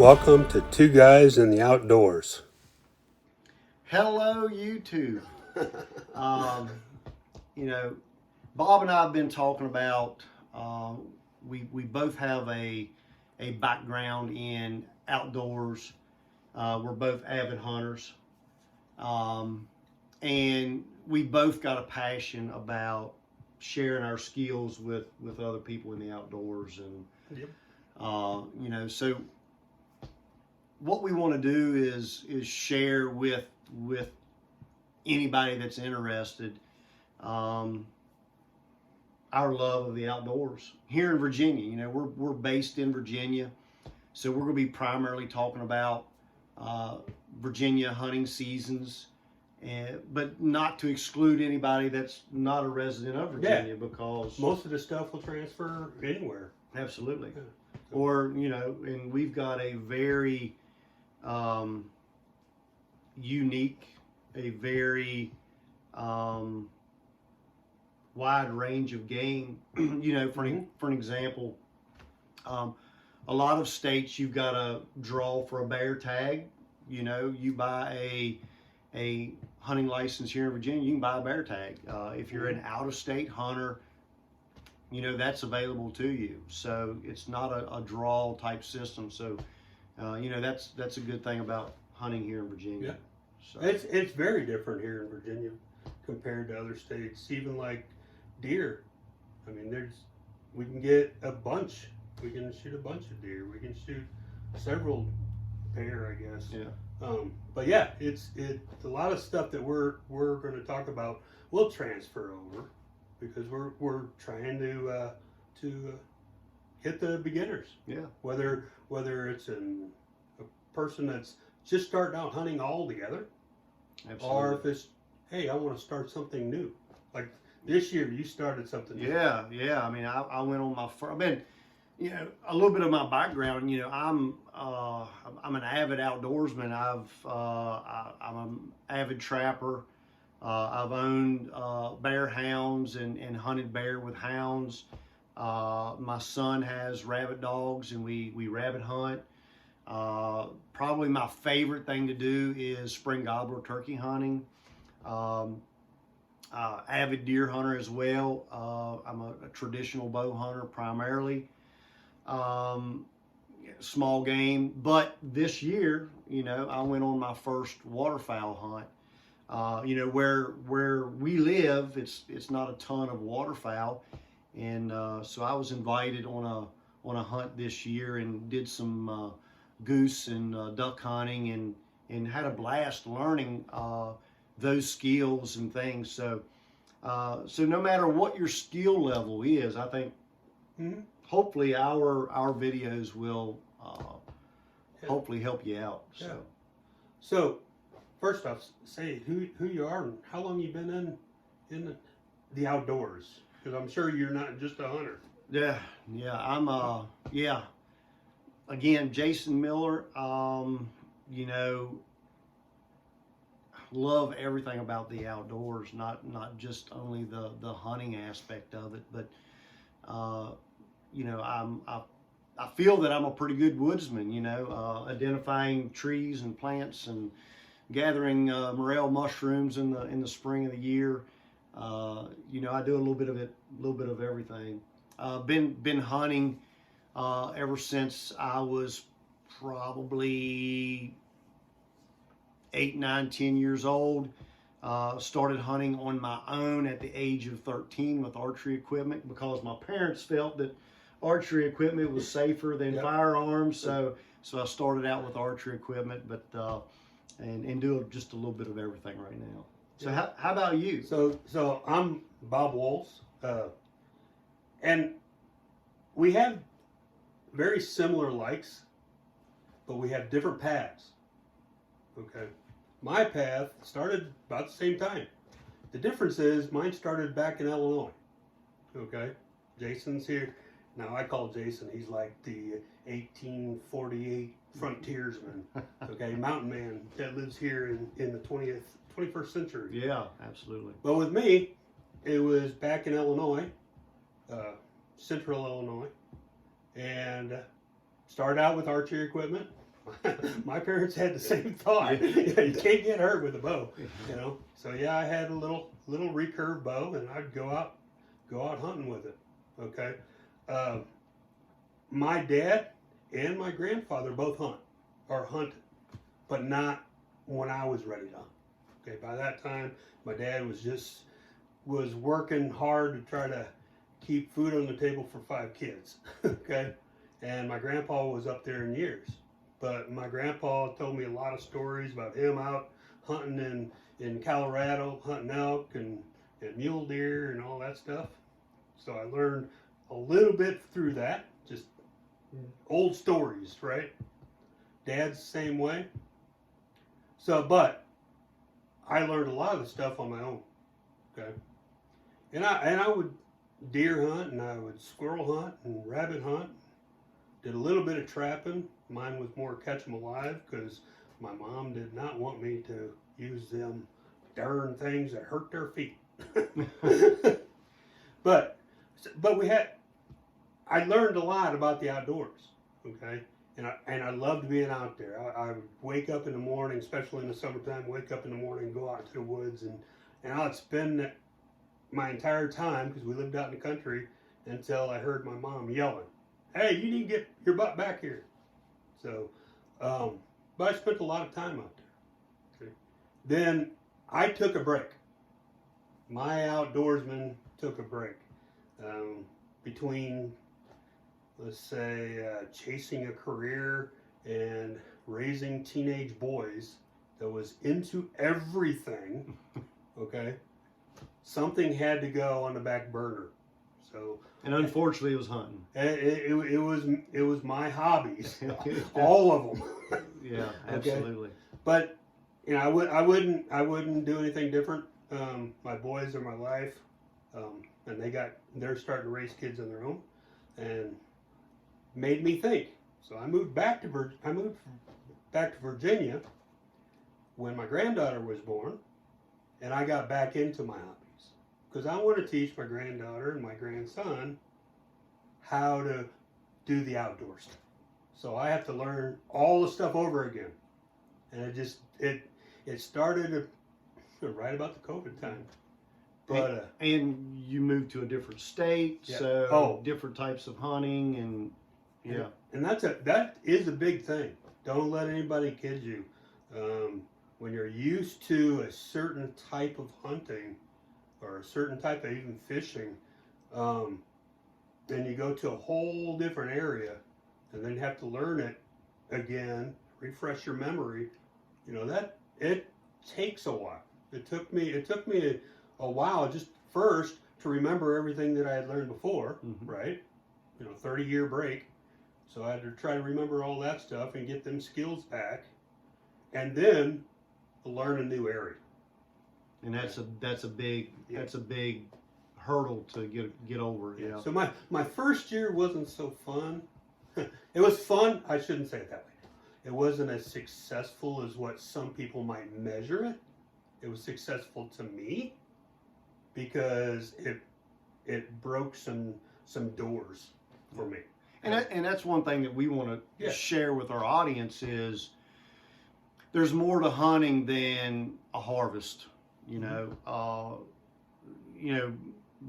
Welcome to Two Guys in the Outdoors. Hello, YouTube. um, Bob and I have been talking about. We both have a background in outdoors. We're both avid hunters, and we both got a passion about sharing our skills with other people in the outdoors. And so what we want to do is share with anybody that's interested our love of the outdoors here in Virginia. We're based in Virginia, so we're going to be primarily talking about Virginia hunting seasons, but not to exclude anybody that's not a resident of Virginia, because most of the stuff will transfer anywhere. Absolutely. Yeah. Or, and we've got a very unique, a very wide range of game. For an example, a lot of states you've got to draw for a bear tag. You buy a hunting license here in Virginia, you can buy a bear tag. If you're an out-of-state hunter, that's available to you. So it's not a draw type system. So that's a good thing about hunting here in Virginia. Yeah. So it's very different here in Virginia compared to other states. Even like deer, I mean, we can get a bunch. We can shoot a bunch of deer. We can shoot several pair, I guess. Yeah. But yeah, it's a lot of stuff that we're going to talk about will transfer over, because we're trying to hit the beginners. Yeah. Whether it's a person that's just starting out hunting altogether, absolutely, or if it's, hey, I want to start something new. Like this year, you started something new. Yeah. I mean, I went on my first. I've been, a little bit of my background. I'm an avid outdoorsman. I'm an avid trapper. I've owned bear hounds and hunted bear with hounds. My son has rabbit dogs, and we rabbit hunt. Probably my favorite thing to do is spring gobbler turkey hunting. Avid deer hunter as well. I'm a traditional bow hunter primarily. Small game, but this year, I went on my first waterfowl hunt. Where we live, it's not a ton of waterfowl, and so I was invited on a hunt this year and did some goose and duck hunting, and had a blast learning those skills and things. So no matter what your skill level is, I think hopefully our videos will hopefully help you out. So first off, say who you are and how long you've been in the outdoors, because I'm sure you're not just a hunter. Yeah, I'm again, Jason Miller. Love everything about the outdoors, not just only the hunting aspect of it, but I feel that I'm a pretty good woodsman, identifying trees and plants and gathering morel mushrooms in the spring of the year. I do a little bit of everything. Been hunting ever since I was probably 8, 9, 10 years old. Started hunting on my own at the age of 13 with archery equipment, because my parents felt that archery equipment was safer than firearms. So I started out with archery equipment, but and do just a little bit of everything right now. So how about you? So I'm Bob Walls, and we have very similar likes, but we have different paths. Okay, my path started about the same time. The difference is mine started back in Illinois. Okay, Jason's here. Now I call Jason, he's like the 1848 frontiersman, okay, mountain man that lives here in the 21st century. Yeah, absolutely. But with me, it was back in Illinois, central Illinois, and started out with archery equipment, My parents had the same thought. You can't get hurt with a bow, you know. So yeah, I had a little recurve bow, and I'd go out hunting with it. Okay, my dad and my grandfather both hunted, but not when I was ready to hunt. Okay, by that time, my dad was working hard to try to keep food on the table for 5 kids. Okay, and my grandpa was up there in years. But my grandpa told me a lot of stories about him out hunting in Colorado, hunting elk and mule deer and all that stuff. So I learned a little bit through that, just old stories, right? Dad's the same way. So, but I learned a lot of the stuff on my own, okay? And I would deer hunt, and I would squirrel hunt and rabbit hunt. Did a little bit of trapping. Mine was more catch 'em alive because my mom did not want me to use them darn things that hurt their feet. but I learned a lot about the outdoors. Okay, and I loved being out there. I would wake up in the morning, especially in the summertime. Wake up in the morning, go out to the woods, and I'd spend my entire time, because we lived out in the country, until I heard my mom yelling, "Hey, you need to get your butt back here." So, but I spent a lot of time out there. Okay. Then I took a break. My outdoorsman took a break between, let's say, chasing a career and raising teenage boys that was into everything. Okay, something had to go on the back burner. So, and unfortunately, it was hunting. It was my hobbies, all of them. Yeah, absolutely. Okay? But you know, I wouldn't do anything different. My boys are my life, and they're starting to raise kids on their own, and made me think. So I moved back to Virginia when my granddaughter was born, and I got back into my hobbies. Because I want to teach my granddaughter and my grandson how to do the outdoors. So I have to learn all the stuff over again. And it started right about the COVID time. But and you moved to a different state, yeah. so different types of hunting, and yeah. And that is a big thing. Don't let anybody kid you. When you're used to a certain type of hunting, or a certain type of even fishing, then you go to a whole different area, and then you have to learn it again, refresh your memory. You know, that it takes a while. It took me a while just first to remember everything that I had learned before, right? 30-year break. So I had to try to remember all that stuff and get them skills back, and then learn a new area. And that's a big hurdle to get over. Yeah. So my first year wasn't so fun. It was fun. I shouldn't say it that way. It wasn't as successful as what some people might measure it. It was successful to me because it broke some doors for me. And that's one thing that we want to share with our audience is there's more to hunting than a harvest.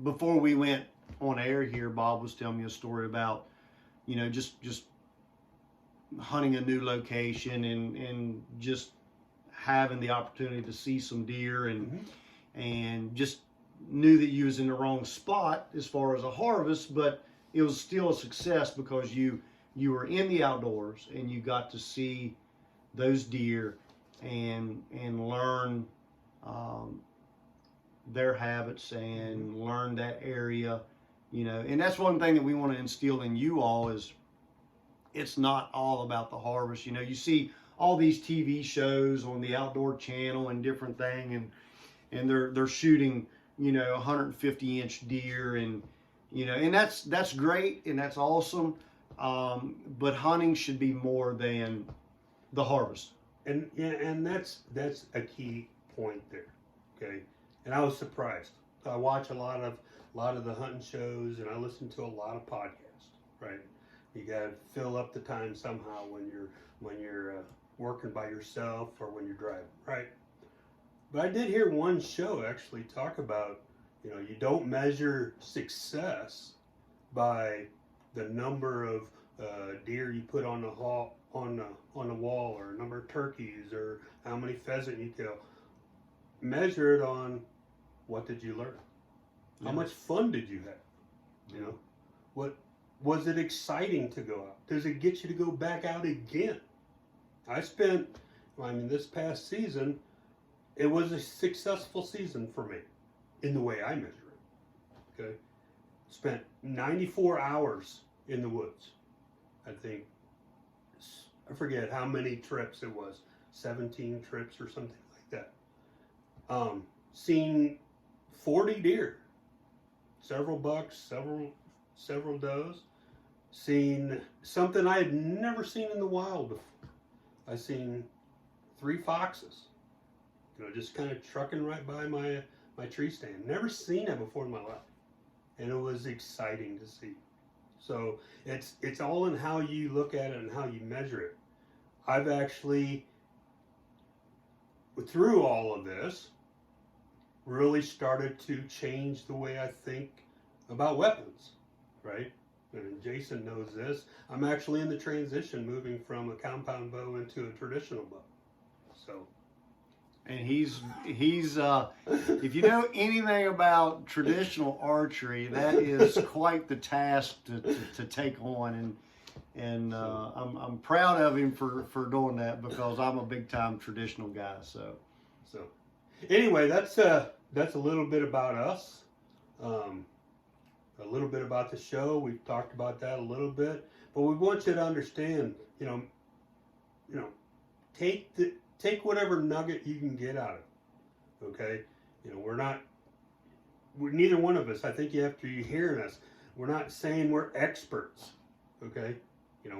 Before we went on air here, Bob was telling me a story about, just hunting a new location and just having the opportunity to see some deer and just knew that you was in the wrong spot as far as a harvest, but it was still a success because you were in the outdoors and you got to see those deer and learn their habits and learn that area, and that's one thing that we want to instill in you all is it's not all about the harvest. You see all these TV shows on the Outdoor Channel and different thing, and they're shooting 150-inch deer and and that's great and that's awesome, but hunting should be more than the harvest. And that's a key point there. Okay, and I was surprised. I watch a lot of the hunting shows and I listen to a lot of podcasts, right? You got to fill up the time somehow when you're working by yourself or when you're driving, right? But I did hear one show actually talk about, you don't measure success by the number of deer you put on the wall, or number of turkeys, or how many pheasant you kill. Measure it on what did you learn? How much fun did you have? What was it exciting to go out? Does it get you to go back out again? This past season, it was a successful season for me in the way I measure it. Okay. Spent 94 hours in the woods. I think, I forget how many trips it was, 17 trips or something like that. Seen 40 deer, several bucks, several does. Seen something I had never seen in the wild before. I seen 3 foxes, just kind of trucking right by my tree stand. Never seen it before in my life, and it was exciting to see. So it's all in how you look at it and how you measure it. I've actually, through all of this, really started to change the way I think about weapons, right? And Jason knows this. I'm actually in the transition, moving from a compound bow into a traditional bow. So. And he's if you know anything about traditional archery, that is quite the task to take on, and I'm proud of him for doing that, because I'm a big time traditional guy. So anyway, that's a little bit about us, a little bit about the show. We've talked about that a little bit, but we want you to understand, take whatever nugget you can get out of it. Okay, we're neither one of us. I think after you hearing us, we're not saying we're experts. Okay,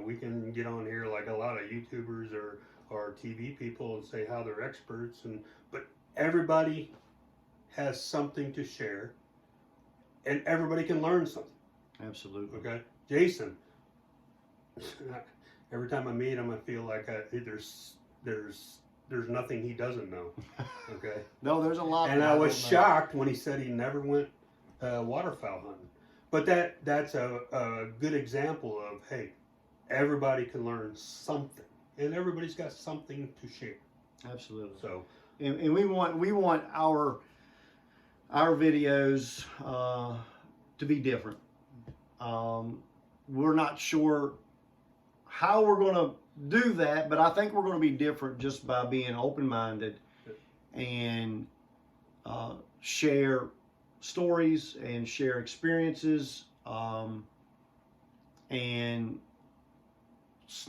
we can get on here like a lot of YouTubers or TV people and say how they're experts, but everybody has something to share, and everybody can learn something. Absolutely. Okay, Jason. Every time I meet him, I feel like there's nothing he doesn't know. Okay. No, there's a lot. And I was shocked when he said he never went waterfowl hunting. But that's a good example of, hey, everybody can learn something, and everybody's got something to share. Absolutely. So, and we want our videos to be different. We're not sure how we're going to do that, but I think we're going to be different just by being open-minded and share stories and share experiences, and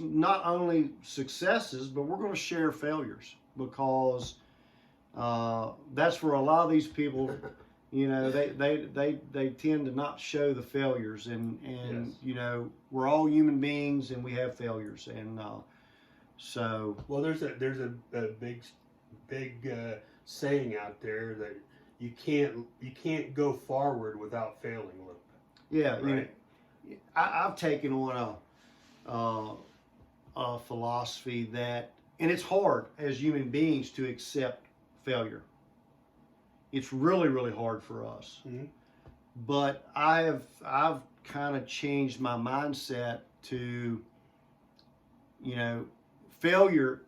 not only successes, but we're going to share failures, because that's where a lot of these people, they tend to not show the failures, and yes. We're all human beings and we have failures, and so. Well, there's a big saying out there that you can't go forward without failing a little bit. Yeah, right. I've taken on a philosophy that, and it's hard as human beings to accept failure. It's really, really hard for us. Mm-hmm. But I've kind of changed my mindset to, failure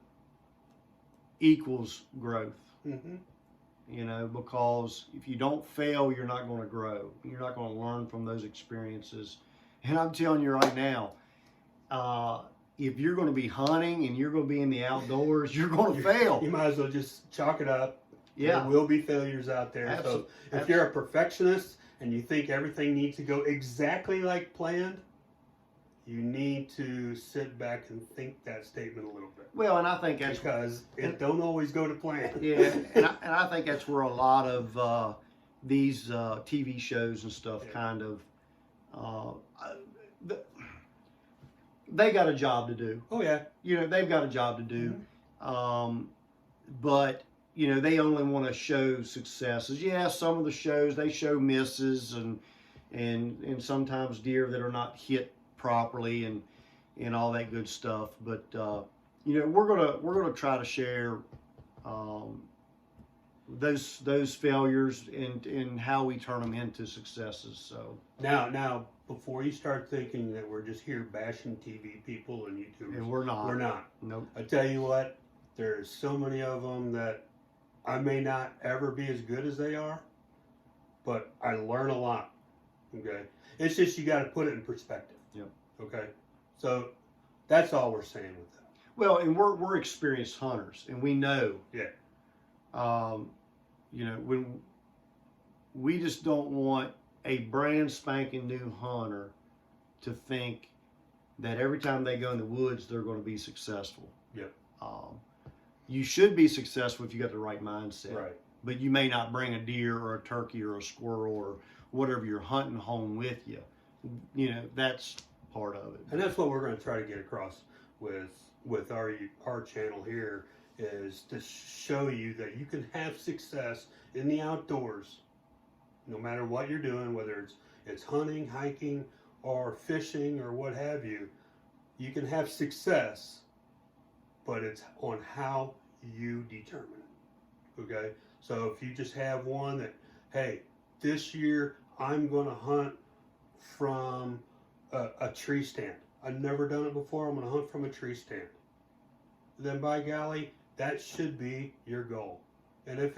equals growth. Mm-hmm. Because if you don't fail, you're not going to grow. You're not going to learn from those experiences. And I'm telling you right now, if you're going to be hunting and you're going to be in the outdoors, you're going to fail. You might as well just chalk it up. Yeah. There will be failures out there. So if you're a perfectionist and you think everything needs to go exactly like planned, you need to sit back and think that statement a little bit. Well, and I think that's because it don't always go to plan. Yeah, and I think that's where a lot of these TV shows and stuff kind of they got a job to do. Oh yeah, they've got a job to do, mm-hmm. But they only want to show successes. Yeah, some of the shows they show misses and sometimes deer that are not hit properly, and and all that good stuff. But you know, we're gonna try to share those failures and how we turn them into successes. So Now, before you start thinking that we're just here bashing TV people and YouTubers, and we're not. we're not. Nope. I tell you what, there's so many of them that I may not ever be as good as they are, but I learn a lot. Okay, it's just you got to put it in perspective. Yep. Okay, so that's all we're saying with that. Well, and we're experienced hunters, and we know. Yeah. You know, when we just don't want a brand spanking new hunter to think that every time they go in the woods they're going to be successful. Yep. You should be successful if you got the right mindset. Right. But you may not bring a deer or a turkey or a squirrel or whatever you're hunting home with you. You know, that's part of it. And that's what we're going to try to get across with our channel here, is to show you that you can have success in the outdoors, no matter what you're doing, whether it's hunting, hiking, or fishing, or what have you. You can have success, but it's on how you determine it. Okay? So if you just have one that, hey, this year I'm going to hunt from a tree stand. I've never done it before. I'm going to hunt from a tree stand. Then by golly, that should be your goal. And if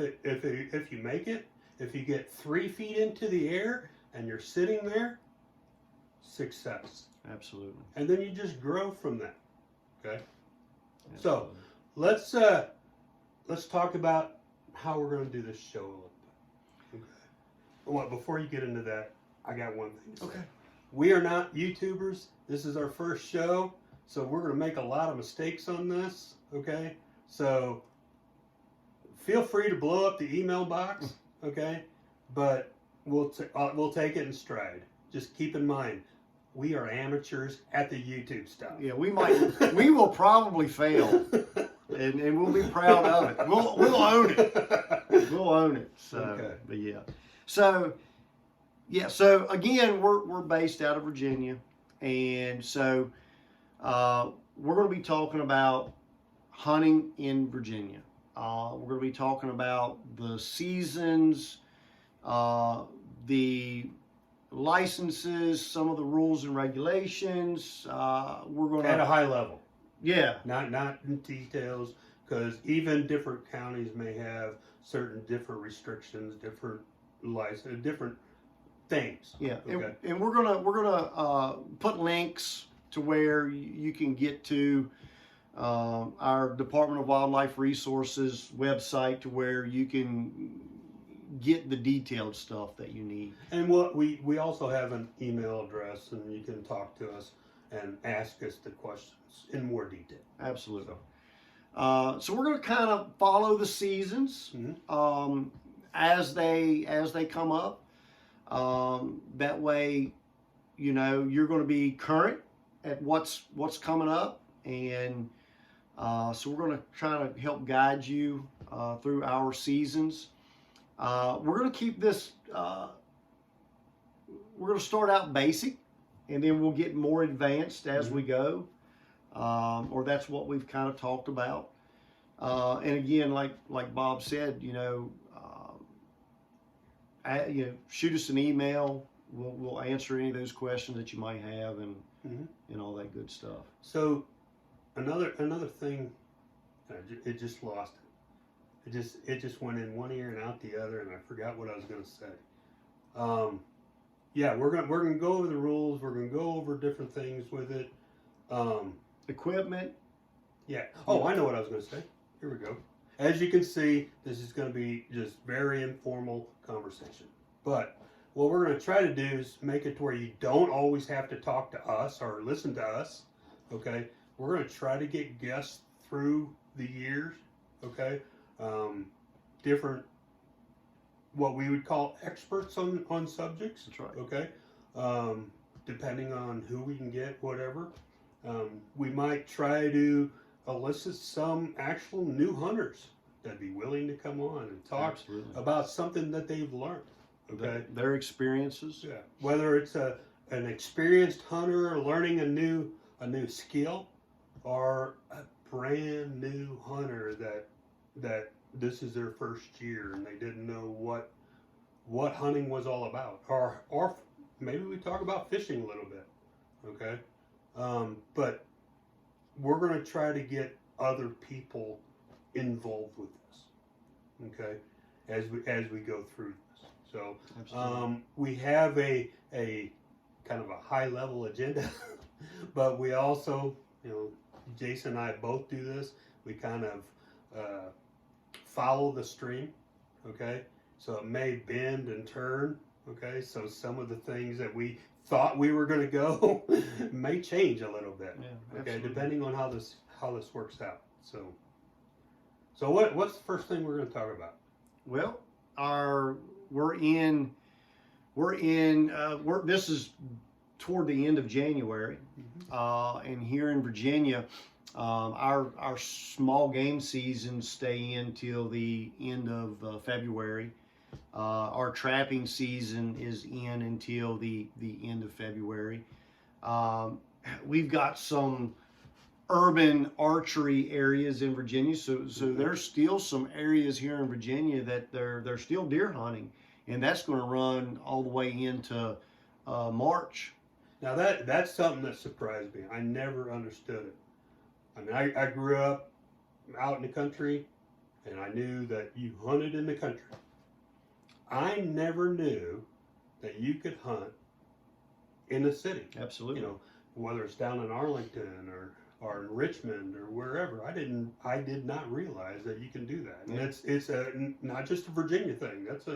you make it, if you get 3 feet into the air and you're sitting there, success. Absolutely. And then you just grow from that. Okay. Absolutely. So let's talk about how we're going to do this show a little bit. Okay. Well, before you get into that, I got one thing to say. Okay. We are not YouTubers. This is our first show, so we're going to make a lot of mistakes on this. Okay. So feel free to blow up the email box, okay? But we'll take it in stride. Just keep in mind, we are amateurs at the YouTube stuff. Yeah, we will probably fail, and we'll be proud of it. We'll own it. We'll own it. So, Okay. But yeah, so again, we're based out of Virginia, and so we're going to be talking about hunting in Virginia. We're going to be talking about the seasons, the licenses, some of the rules and regulations. We're going to At a high level. Yeah. Not in details, because even different counties may have certain different restrictions, different license, different things. Yeah. Okay. And we're gonna put links to where you can get to our Department of Wildlife Resources website, to where you can get the detailed stuff that you need. And we also have an email address, and you can talk to us and ask us the questions in more detail. Absolutely. So we're going to kind of follow the seasons as they come up. That way, you know, you're going to be current at what's coming up, and so we're going to try to help guide you through our seasons. We're going to keep this. We're going to start out basic, and then we'll get more advanced as we go. Or that's what we've kind of talked about. And again, like Bob said, you know, shoot us an email. We'll answer any of those questions that you might have, and all that good stuff. So another thing, it just lost it. It just went in one ear and out the other, and I forgot what I was going to say. Yeah, we're gonna go over the rules. We're gonna go over different things with it. Equipment. Yeah. Oh, I know what I was going to say. Here we go. As you can see, this is going to be just very informal conversation. But what we're going to try to do is make it to where you don't always have to talk to us or listen to us. Okay. We're going to try to get guests through the years. Okay. Different, what we would call experts on subjects. That's right. Okay. Depending on who we can get, whatever. We might try to elicit some actual new hunters that'd be willing to come on and talk about something that they've learned. Okay, their experiences. Yeah, whether it's an experienced hunter learning a new a new skill or a brand new hunter that this is their first year and they didn't know what hunting was all about, or maybe we talk about fishing a little bit, okay? But we're going to try to get other people involved with this, okay, as we go through this. So we have a kind of a high level agenda, but we also, Jason and I both do this. We kind of follow the stream, okay? So it may bend and turn, okay? So some of the things that we thought we were going to go may change a little bit, okay? Depending on how this works out. So what's the first thing we're going to talk about? Well, this is toward the end of January, and here in Virginia, our small game seasons stay until the end of February. Our trapping season is in until the end of February. We've got some urban archery areas in Virginia, so there's still some areas here in Virginia that they're still deer hunting, and that's going to run all the way into March. Now that's something that surprised me. I never understood it. I mean, I grew up out in the country, and I knew that you hunted in the country. I never knew that you could hunt in the city. Absolutely. Whether it's down in Arlington or in Richmond or wherever. I did not realize that you can do that. And it's not just a Virginia thing. That's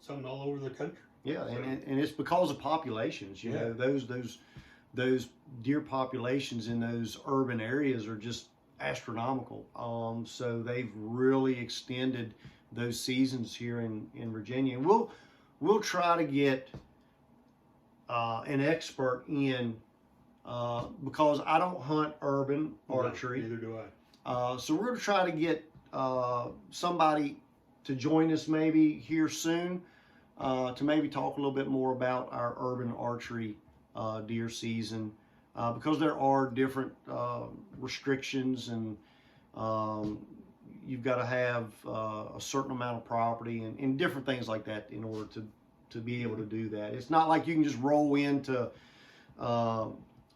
something all over the country. Yeah, so. and it's because of populations. You know, those deer populations in those urban areas are just astronomical. So they've really extended those seasons here in Virginia. And we'll try to get an expert in because I don't hunt urban archery. No, neither do I. So we're going to try to get somebody to join us maybe here soon to maybe talk a little bit more about our urban archery deer season because there are different restrictions and you've got to have a certain amount of property and different things like that in order to be able to do that. It's not like you can just roll into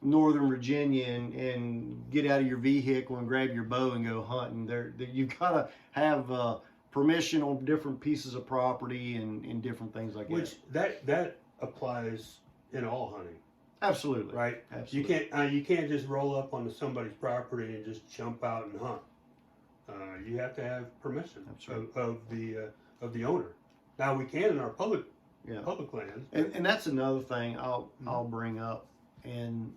Northern Virginia and get out of your vehicle and grab your bow and go hunting. You've got to have permission on different pieces of property and different things like that. Which that applies in all hunting. Absolutely. Right? Absolutely. You can't just roll up onto somebody's property and just jump out and hunt. You have to have permission of the owner. Now we can in our public lands. And that's another thing I'll bring up. And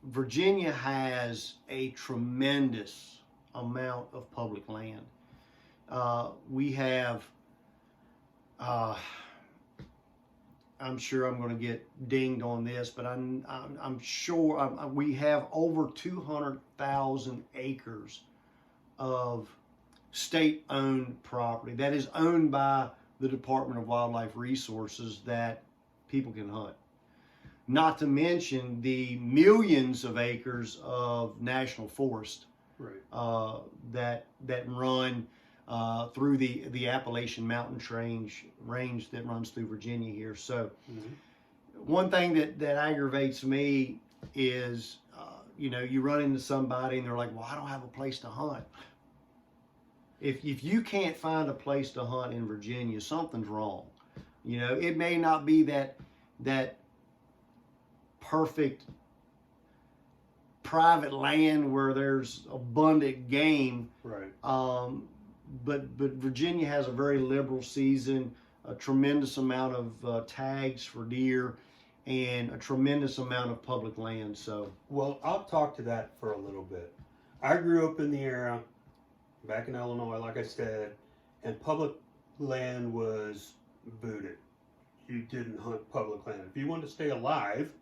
Virginia has a tremendous amount of public land. We have, I'm sure I'm going to get dinged on this, but I'm sure we have over 200,000 acres of state-owned property that is owned by the Department of Wildlife Resources that people can hunt. Not to mention the millions of acres of national forest that run through the Appalachian Mountain range that runs through Virginia here. So one thing that aggravates me is, you run into somebody and they're like, well, I don't have a place to hunt. If you can't find a place to hunt in Virginia, something's wrong. It may not be that perfect private land where there's abundant game. Right. But Virginia has a very liberal season, a tremendous amount of tags for deer, and a tremendous amount of public land. So, well, I'll talk to that for a little bit. I grew up in the era back in Illinois, like I said, and public land was booted. You didn't hunt public land. If you wanted to stay alive,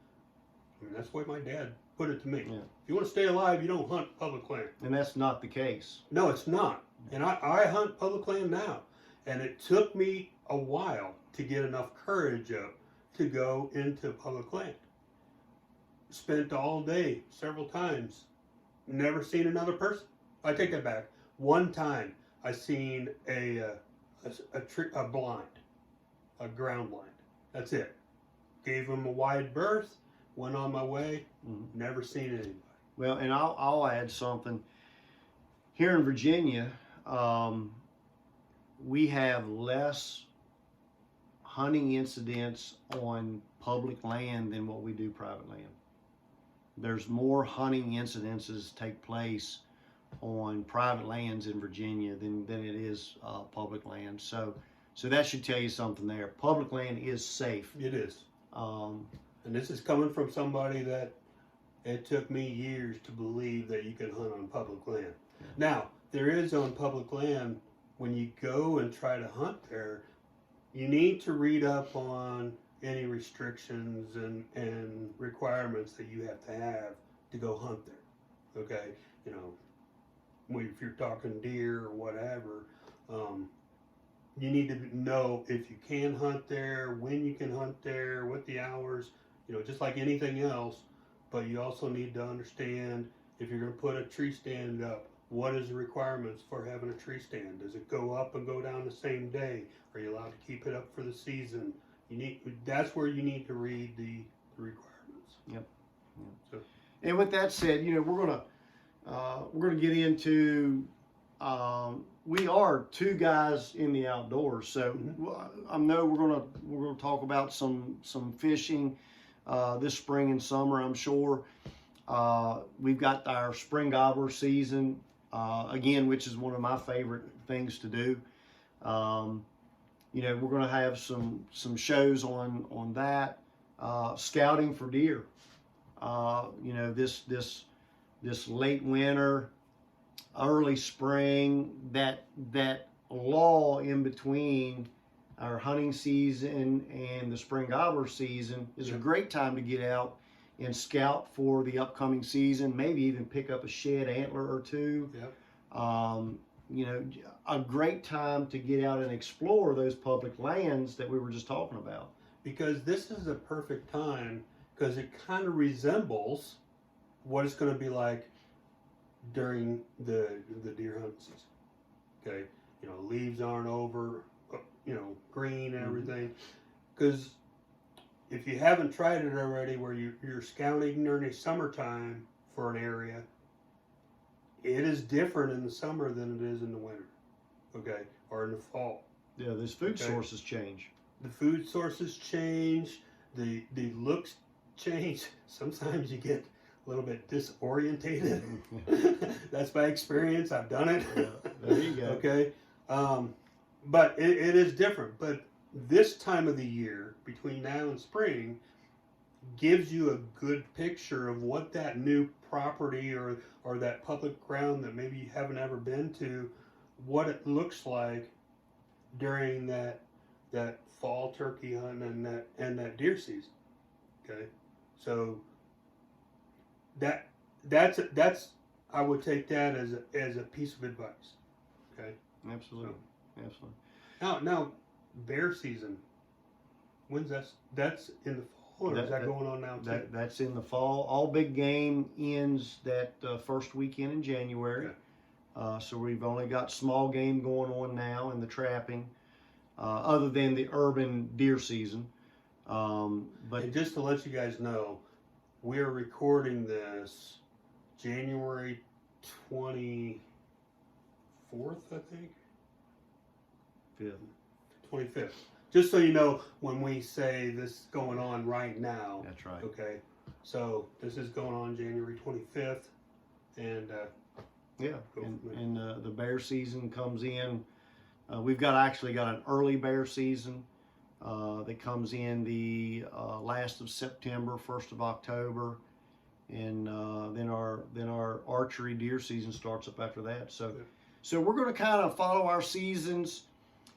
that's the way my dad put it to me. Yeah. If you want to stay alive, you don't hunt public land. And that's not the case. No, it's not. And I hunt public land now. And it took me a while to get enough courage up to go into public land. spent all day several times, never seen another person. I take that back. One time I seen a blind, a ground blind. That's it. Gave him a wide berth, went on my way, never seen anybody. Well, and I'll add something. Here in Virginia, we have less hunting incidents on public land than what we do private land. There's more hunting incidences take place on private lands in Virginia than it is public land. So that should tell you something there. Public land is safe. It is. Um, And this is coming from somebody that it took me years to believe that you could hunt on public land. Yeah. Now, there is on public land, when you go and try to hunt there, you need to read up on any restrictions and requirements that you have to go hunt there. Okay? You know, if you're talking deer or whatever, you need to know if you can hunt there, when you can hunt there, what the hours, you know, just like anything else. But you also need to understand if you're going to put a tree stand up, what is the requirements for having a tree stand? Does it go up and go down the same day? Are you allowed to keep it up for the season? That's where you need to read the requirements. Yep. So, and with that said, you know, we're gonna get into. We are two guys in the outdoors, so I know we're gonna talk about some fishing this spring and summer. I'm sure we've got our spring gobbler season again, which is one of my favorite things to do. You know, we're gonna have some shows on that. Scouting for deer. You know, this late winter, early spring, that lull in between our hunting season and the spring gobbler season is a great time to get out and scout for the upcoming season. Maybe even pick up a shed antler or two. Yep. You know, a great time to get out and explore those public lands that we were just talking about. Because this is a perfect time, because it kind of resembles what it's going to be like during the deer hunting season. Okay, you know, leaves aren't over, you know, green and everything. Because if you haven't tried it already, where you're scouting during the summertime for an area, it is different in the summer than it is in the winter. Okay, or in the fall. Yeah, those food sources change. The food sources change. The looks change. Sometimes you get a little bit disorientated. That's my experience. I've done it. Yeah, there you go. Okay. But it is different. But this time of the year, between now and spring, gives you a good picture of what that new property or that public ground that maybe you haven't ever been to, what it looks like during that fall turkey hunt and that deer season. Okay, so that's I would take that as a piece of advice. Okay, Absolutely, absolutely. Now bear season. When's that's in the fall, or is that going on now too? That's in the fall. All big game ends that first weekend in January. Okay. So we've only got small game going on now in the trapping, other than the urban deer season. But And just to let you guys know, we're recording this January 24th, I think. 25th. Just so you know, when we say this is going on right now. that's right. Okay. So this is going on January 25th, and Yeah, Go from there. and the bear season comes in. We've actually got an early bear season that comes in the last of September, 1st of October, and then our archery deer season starts up after that. So we're going to kind of follow our seasons.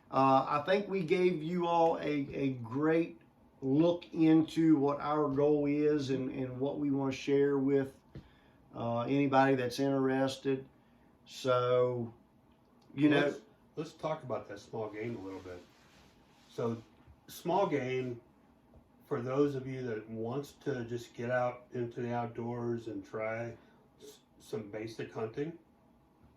I think we gave you all a great look into what our goal is and what we want to share with anybody that's interested. So, you know, let's talk about that small game a little bit. So, small game for those of you that wants to just get out into the outdoors and try some basic hunting,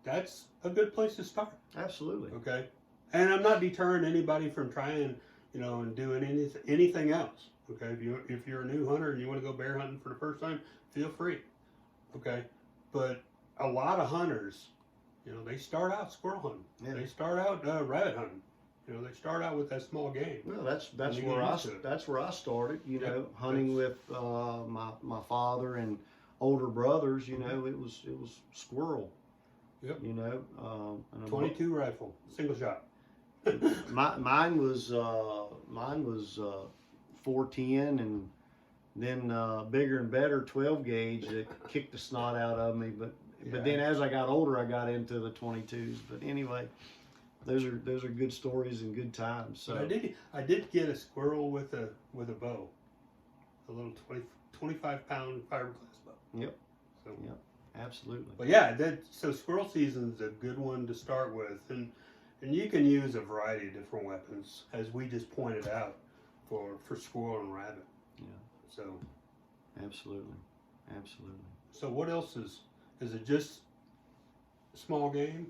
that's a good place to start. Absolutely. Okay, and I'm not deterring anybody from trying, and doing anything else. Okay, if you're a new hunter and you want to go bear hunting for the first time, feel free. Okay, but a lot of hunters, they start out squirrel hunting. Yeah. They start out rabbit hunting. They start out with that small game. Well, that's And you where get I used to it. that's where I started. Yep. Hunting with my father and older brothers. It was squirrel. Yep. And a 22 rifle, single shot. mine was 410, and then bigger and better 12 gauge that kicked the snot out of me. But then as I got older, I got into the 22s. But anyway, those are good stories and good times. So But I did get a squirrel with a bow, a little 25-pound fiberglass bow. Yep. So. Yep. Absolutely. But yeah, so squirrel season's a good one to start with, and you can use a variety of different weapons, as we just pointed out, for squirrel and rabbit. Yeah. So. Absolutely. So what else is it just small game?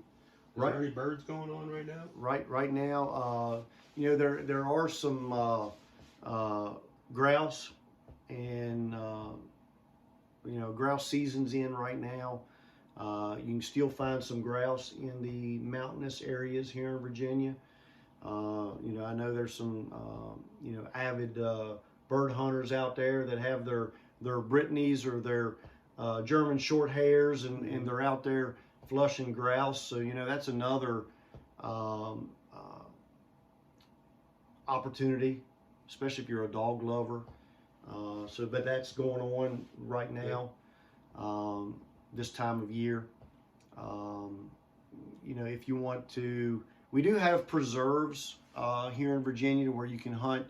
Is Right. there any birds going on right now? Right now, there are some grouse, and grouse season's in right now. You can still find some grouse in the mountainous areas here in Virginia. I know there's some avid bird hunters out there that have their Brittany's or their German short hairs, and they're out there flushing grouse. So that's another opportunity, especially if you're a dog lover. But that's going on right now, this time of year. If you want to, we do have preserves here in Virginia where you can hunt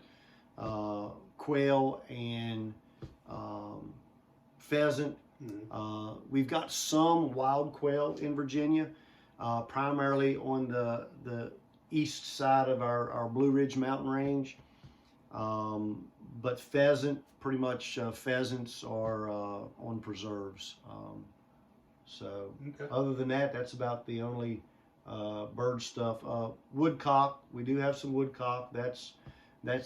quail and pheasant. Mm-hmm. We've got some wild quail in Virginia, primarily on the east side of our Blue Ridge mountain range. But pheasant, pretty much pheasants are on preserves. Okay. Other than that, that's about the only bird stuff. Woodcock, we do have some woodcock. That's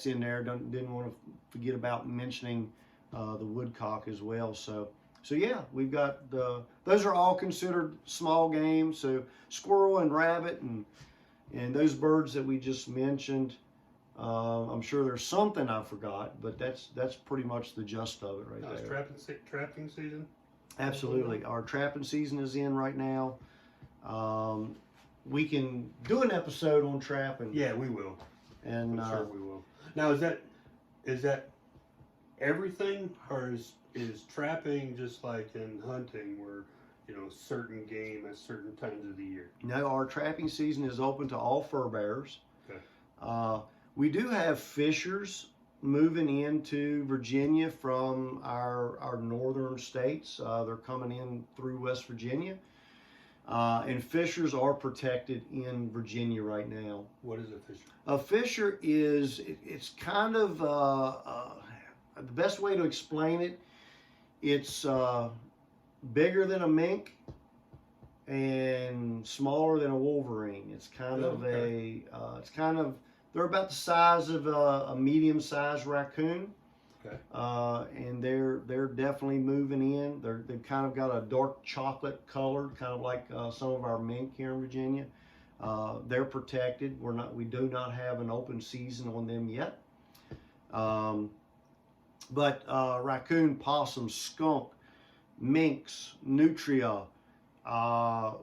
in there. Didn't want to forget about mentioning the woodcock as well. So yeah, we've got those are all considered small game. So squirrel and rabbit and those birds that we just mentioned. I'm sure there's something I forgot, but that's pretty much the gist of it right there. Trapping season. Absolutely, our trapping season is in right now. We can do an episode on trapping. Yeah, we will. And I'm sure we will. Now, is that everything, or is trapping just like in hunting, where certain game at certain times of the year? No, our trapping season is open to all fur bearers. Okay. We do have fishers moving into Virginia from our northern states. They're coming in through West Virginia. And fishers are protected in Virginia right now. What is a fisher? A fisher it's kind of, the best way to explain it, it's bigger than a mink and smaller than a wolverine. It's kind of they're about the size of a medium-sized raccoon. Okay. And they're definitely moving in. They've kind of got a dark chocolate color, kind of like some of our mink here in Virginia. They're protected. We do not have an open season on them yet. But raccoon, possum, skunk, minks, nutria, the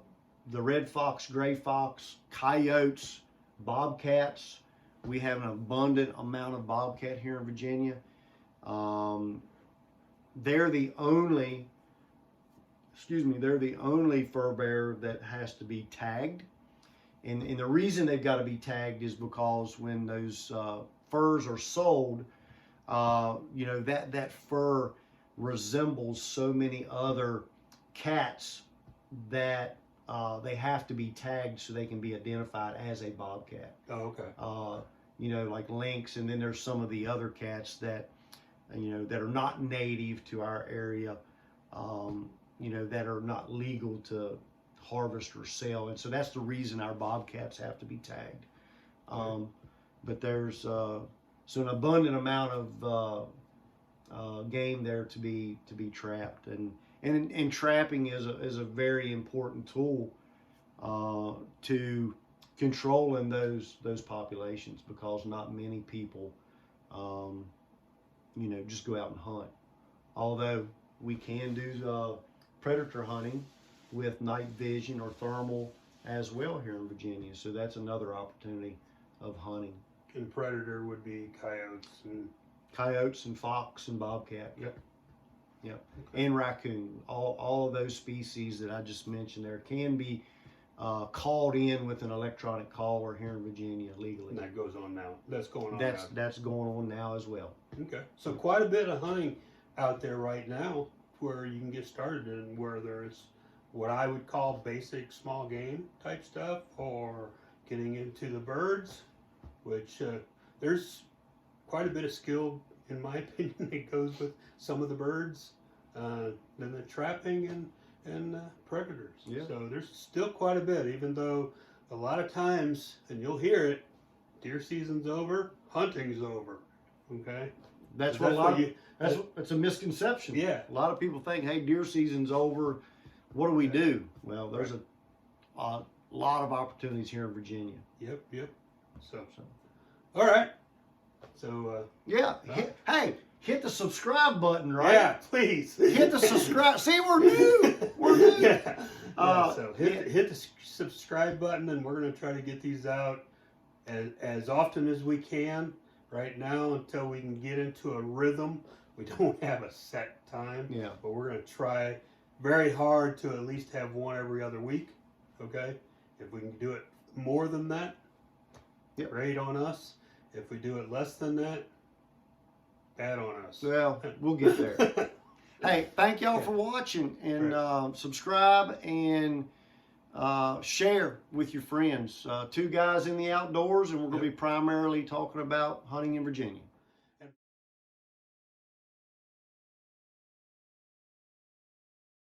red fox, gray fox, coyotes, bobcats. We have an abundant amount of bobcat here in Virginia. They're the only fur bearer that has to be tagged. And the reason they've got to be tagged is because when those furs are sold, that fur resembles so many other cats that they have to be tagged so they can be identified as a bobcat. Oh, okay. Like lynx, and then there's some of the other cats that that are not native to our area, that are not legal to harvest or sell. And so that's the reason our bobcats have to be tagged. But there's so an abundant amount of game there to be trapped, and trapping is a very important tool to controlling those populations, because not many people just go out and hunt. Although we can do predator hunting with night vision or thermal as well here in Virginia, so that's another opportunity of hunting. And predator would be Coyotes and fox and bobcat. Yep. Okay. And raccoon. All of those species that I just mentioned there can be called in with an electronic caller here in Virginia legally. And that goes on now. That's going on That's going on now as well. Okay. So quite a bit of hunting out there right now where you can get started in, where there's what I would call basic small game type stuff, or getting into the birds, which there's quite a bit of skill, in my opinion, that goes with some of the birds, then the trapping and predators. Yeah. So there's still quite a bit, even though a lot of times, and you'll hear it, deer season's over, hunting's over. Okay. That's a misconception. Yeah. A lot of people think, hey, deer season's over. What do we do? Well, there's a lot of opportunities here in Virginia. Yep. So. All right. So. Hit the subscribe button, right? Yeah, please. Hit the subscribe. See, we're new. We're new. So hit the subscribe button, and we're going to try to get these out as often as we can. Right now, until we can get into a rhythm, we don't have a set time. Yeah. But we're going to try very hard to at least have one every other week. Okay. If we can do it more than that, great on us. If we do it less than that, bad on us. Well, we'll get there. Hey, thank y'all for watching, and subscribe and share with your friends. Two guys in the outdoors, and we're going to be primarily talking about hunting in Virginia.